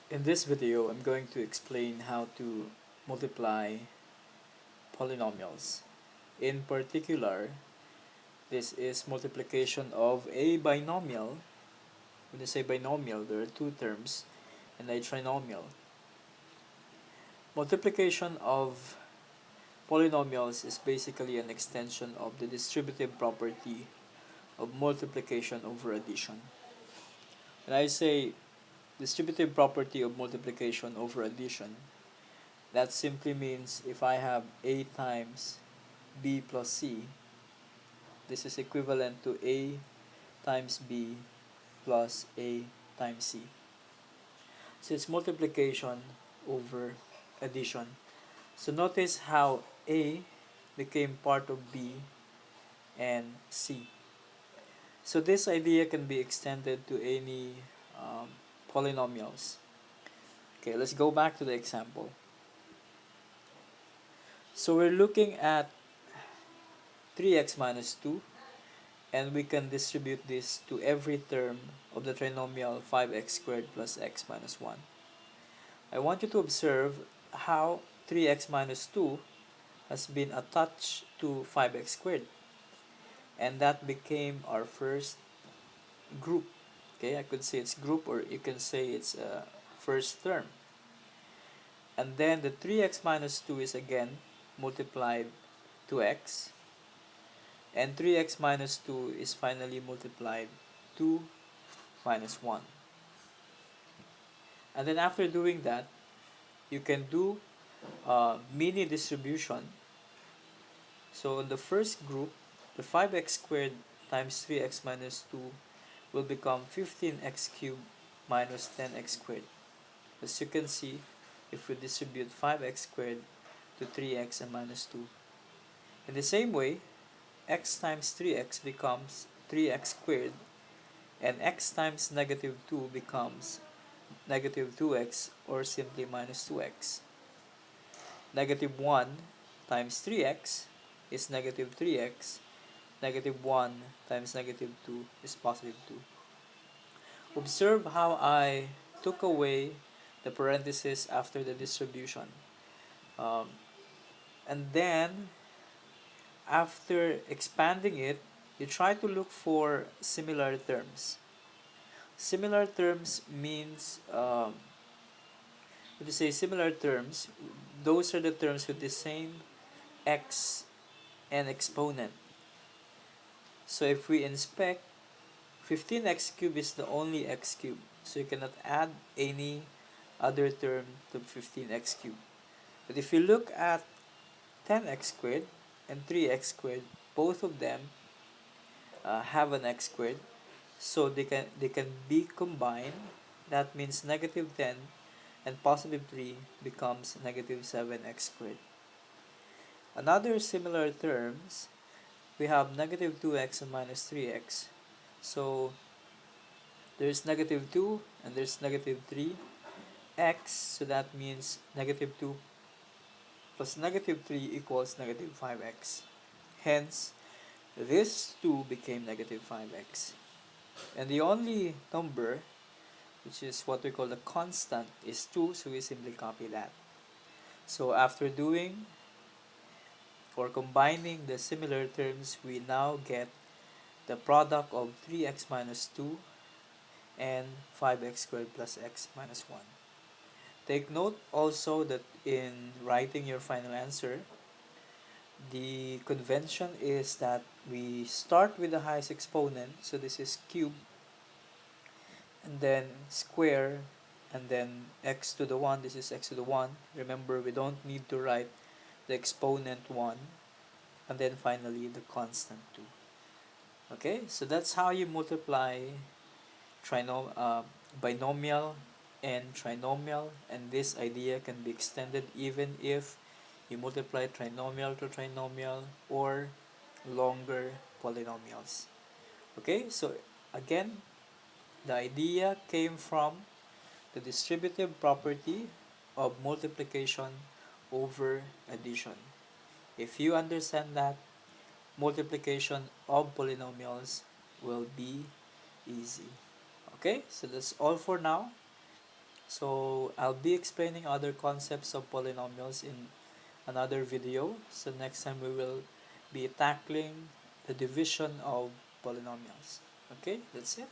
In this video, I'm going to explain how to multiply polynomials. In particular, this is multiplication of a binomial. When you say binomial, there are two terms, and a trinomial. Multiplication of polynomials is basically an extension of the distributive property of multiplication over addition. When I say distributive property of multiplication over addition, that simply means if I have a times b plus c, this is equivalent to a times b plus a times c. So it's multiplication over addition. So notice how a became part of b and c. So this idea can be extended to any polynomials. Okay, let's go back to the example. So we're looking at 3x minus 2, and we can distribute this to every term of the trinomial 5x squared plus x minus 1. I want you to observe how 3x minus 2 has been attached to 5x squared, and that became our first group. Okay, I could say it's group, or you can say it's a first term. And then the 3x minus 2 is again multiplied to x, and 3x minus 2 is finally multiplied to minus 1. And then after doing that, you can do mini distribution. So in the first group, the 5x squared times 3x minus 2 will become 15x cubed minus 10x squared. As you can see, if we distribute 5x squared to 3x and minus 2. In the same way, x times 3x becomes 3x squared, and x times negative 2 becomes negative 2x, or simply minus 2x. Negative 1 times 3x is negative 3x. Negative 1 times negative 2 is positive 2. Observe how I took away the parenthesis after the distribution. And then, after expanding it, you try to look for similar terms. Similar terms means, when you say similar terms, those are the terms with the same x and exponent. So if we inspect, 15x cubed is the only x cubed, so you cannot add any other term to 15x cubed. But if you look at 10x squared and 3x squared, both of them have an x squared, so they can be combined. That means negative 10 and positive 3 becomes negative 7x squared. Another similar terms, we have negative 2x and minus 3x. So there's negative 2 and there's negative 3x, so that means negative 2 plus negative 3 equals negative 5x. Hence, this 2 became negative 5x. And the only number, which is what we call the constant, is 2, so we simply copy that. So after doing or combining the similar terms, we now get the product of 3x minus 2 and 5x squared plus x minus 1. Take note also that in writing your final answer, the convention is that we start with the highest exponent, so this is cube, and then square, and then x to the 1, this is x to the 1. Remember, we don't need to write the exponent 1, and then finally the constant 2. Okay, so that's how you multiply binomial and trinomial, and this idea can be extended even if you multiply trinomial to trinomial or longer polynomials. Okay, so again, the idea came from the distributive property of multiplication over addition. If you understand that, multiplication of polynomials will be easy. Okay, so that's all for now. So I'll be explaining other concepts of polynomials in another video. So next time we will be tackling the division of polynomials. Okay, that's it.